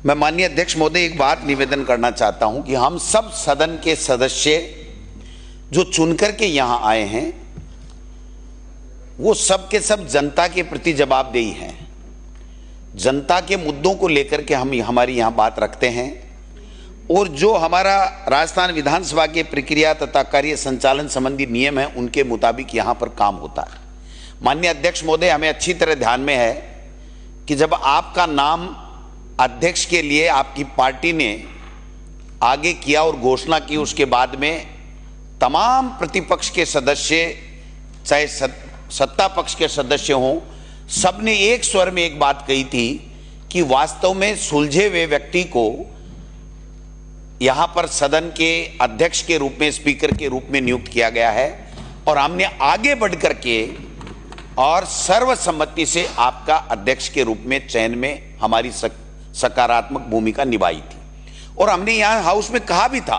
मैं माननीय अध्यक्ष महोदय एक बात निवेदन करना चाहता हूं कि हम सब सदन के सदस्य जो चुनकर के यहां आए हैं वो सब के सब जनता के प्रति जवाबदेही हैं। जनता के मुद्दों को लेकर के हम हमारी यहां बात रखते हैं और जो हमारा राजस्थान विधानसभा के प्रक्रिया तथा कार्य संचालन संबंधी नियम है उनके मुताबिक यहां पर काम होता है। माननीय अध्यक्ष महोदय, हमें अच्छी तरह ध्यान में है कि जब आपका नाम अध्यक्ष के लिए आपकी पार्टी ने आगे किया और घोषणा की, उसके बाद में तमाम प्रतिपक्ष के सदस्य चाहे सत्ता पक्ष के सदस्य हों, सबने एक स्वर में एक बात कही थी कि वास्तव में सुलझे हुए व्यक्ति को यहां पर सदन के अध्यक्ष के रूप में, स्पीकर के रूप में नियुक्त किया गया है और हमने आगे बढ़कर के और सर्वसम्मति से आपका अध्यक्ष के रूप में चयन में हमारी सकारात्मक भूमिका निभाई थी। और हमने यहां हाउस में कहा भी था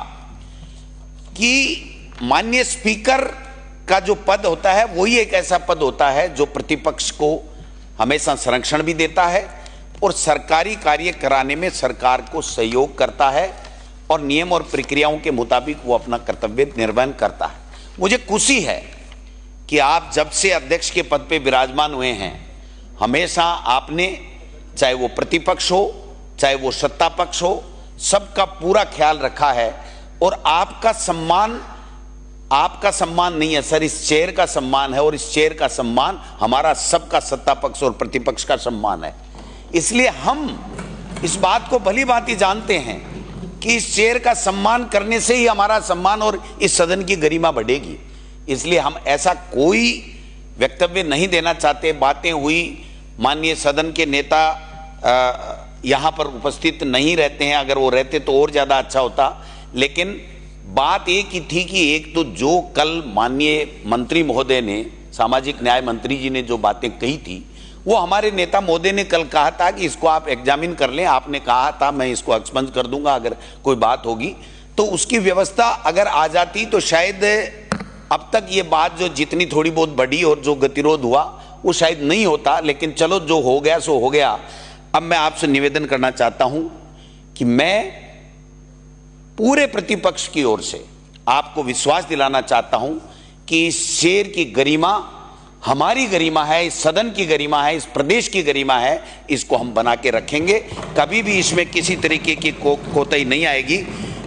कि माननीय स्पीकर का जो पद होता है वही एक ऐसा पद होता है जो प्रतिपक्ष को हमेशा संरक्षण भी देता है और सरकारी कार्य कराने में सरकार को सहयोग करता है और नियम और प्रक्रियाओं के मुताबिक वो अपना कर्तव्य निर्वहन करता है। मुझे खुशी है कि आप जब से अध्यक्ष के पद पे विराजमान हुए हैं, हमेशा आपने, चाहे वो प्रतिपक्ष हो चाहे वो सत्ता पक्ष हो, सबका पूरा ख्याल रखा है और आपका सम्मान नहीं है सर, इस चेयर का सम्मान है और इस चेयर का सम्मान हमारा सबका सत्ता पक्ष और प्रतिपक्ष का सम्मान है। इसलिए हम इस बात को भली भांति जानते हैं कि इस चेयर का सम्मान करने से ही हमारा सम्मान और इस सदन की गरिमा बढ़ेगी। इसलिए हम ऐसा कोई वक्तव्य नहीं देना चाहते। बातें हुई, माननीय सदन के नेता यहाँ पर उपस्थित नहीं रहते हैं, अगर वो रहते तो और ज़्यादा अच्छा होता। लेकिन बात एक ही थी कि एक तो जो कल माननीय मंत्री महोदय ने, सामाजिक न्याय मंत्री जी ने जो बातें कही थी, वो हमारे नेता महोदय ने कल कहा था कि इसको आप एग्जामिन कर लें। आपने कहा था मैं इसको एक्सपंज कर दूंगा अगर कोई बात होगी, तो उसकी व्यवस्था अगर आ जाती तो शायद अब तक ये बात जो जितनी थोड़ी बहुत बढ़ी और जो गतिरोध हुआ वो शायद नहीं होता। लेकिन चलो, जो हो गया सो हो गया। अब मैं आपसे निवेदन करना चाहता हूं कि मैं पूरे प्रतिपक्ष की ओर से आपको विश्वास दिलाना चाहता हूं कि इस चेयर की गरिमा हमारी गरिमा है, इस सदन की गरिमा है, इस प्रदेश की गरिमा है। इसको हम बना के रखेंगे, कभी भी इसमें किसी तरीके की कोताही नहीं आएगी।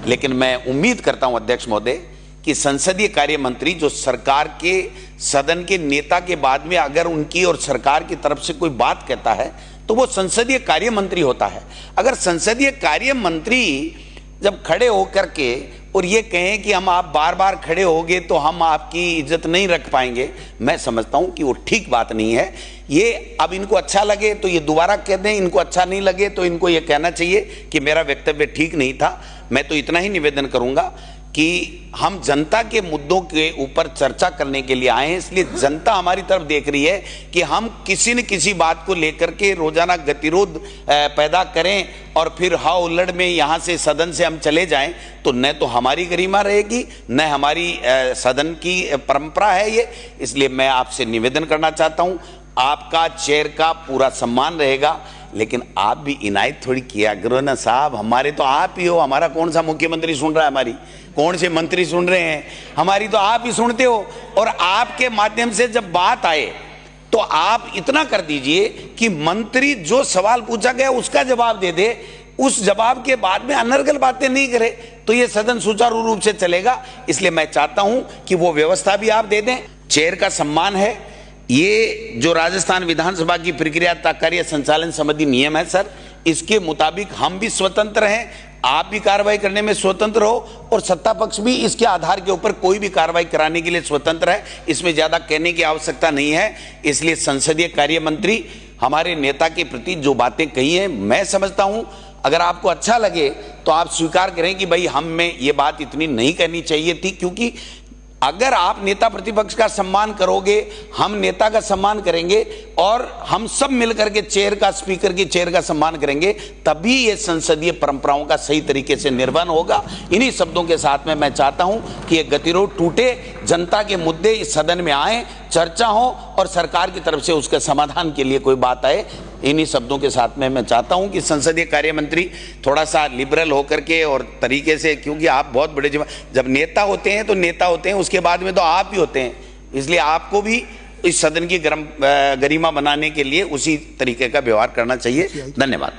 लेकिन मैं उम्मीद करता हूं अध्यक्ष महोदय कि संसदीय कार्य मंत्री जो सरकार के, सदन के नेता के बाद में अगर उनकी और सरकार की तरफ से कोई बात कहता है तो वो संसदीय कार्य मंत्री होता है। अगर संसदीय कार्य मंत्री जब खड़े होकर के और ये कहें कि हम आप बार बार खड़े होगे तो हम आपकी इज्जत नहीं रख पाएंगे, मैं समझता हूं कि वो ठीक बात नहीं है। ये अब इनको अच्छा लगे तो ये दोबारा कह दें, इनको अच्छा नहीं लगे तो इनको ये कहना चाहिए कि मेरा वक्तव्य ठीक नहीं था। मैं तो इतना ही निवेदन करूंगा कि हम जनता के मुद्दों के ऊपर चर्चा करने के लिए आए हैं। इसलिए जनता हमारी तरफ देख रही है कि हम किसी न किसी बात को लेकर के रोजाना गतिरोध पैदा करें और फिर हाव उल्लड़ में यहाँ से सदन से हम चले जाएं, तो न तो हमारी गरिमा रहेगी न हमारी सदन की परंपरा है ये। इसलिए मैं आपसे निवेदन करना चाहता हूँ, आपका चेयर का पूरा सम्मान रहेगा, लेकिन आप भी इनायत थोड़ी किया करो ना साहब। हमारे तो आप ही हो, हमारा कौन सा मुख्यमंत्री सुन रहा है, हमारी कौन से मंत्री सुन रहे हैं, हमारी तो आप ही सुनते हो। और आपके माध्यम से जब बात आए तो आप इतना कर दीजिए कि मंत्री जो सवाल पूछा गया उसका जवाब दे दे, उस जवाब के बाद में अनर्गल बातें नहीं करे, तो ये सदन सुचारू रूप से चलेगा। इसलिए मैं चाहता हूं कि वो व्यवस्था भी आप दे दें। चेयर का सम्मान है, ये जो राजस्थान विधानसभा की प्रक्रिया कार्य संचालन संबंधी नियम है सर, इसके मुताबिक हम भी स्वतंत्र हैं, आप भी कार्रवाई करने में स्वतंत्र हो और सत्ता पक्ष भी इसके आधार के ऊपर कोई भी कार्रवाई कराने के लिए स्वतंत्र है। इसमें ज्यादा कहने की आवश्यकता नहीं है। इसलिए संसदीय कार्य मंत्री हमारे नेता के प्रति जो बातें कही हैं, मैं समझता हूं अगर आपको अच्छा लगे तो आप स्वीकार करें कि भाई हम में ये बात इतनी नहीं कहनी चाहिए थी, क्योंकि अगर आप नेता प्रतिपक्ष का सम्मान करोगे, हम नेता का सम्मान करेंगे और हम सब मिलकर के चेयर का, स्पीकर की चेयर का सम्मान करेंगे, तभी ये संसदीय परंपराओं का सही तरीके से निर्वहन होगा। इन्हीं शब्दों के साथ में मैं चाहता हूं कि ये गतिरोध टूटे, जनता के मुद्दे इस सदन में आए, चर्चा हो और सरकार की तरफ से उसके समाधान के लिए कोई बात आए। इन्हीं शब्दों के साथ में मैं चाहता हूं कि संसदीय कार्य मंत्री थोड़ा सा लिबरल होकर के और तरीके से, क्योंकि आप बहुत बड़े जब नेता होते हैं तो नेता होते हैं, उसके बाद में तो आप ही होते हैं, इसलिए आपको भी इस सदन की गरिमा बनाने के लिए उसी तरीके का व्यवहार करना चाहिए। धन्यवाद।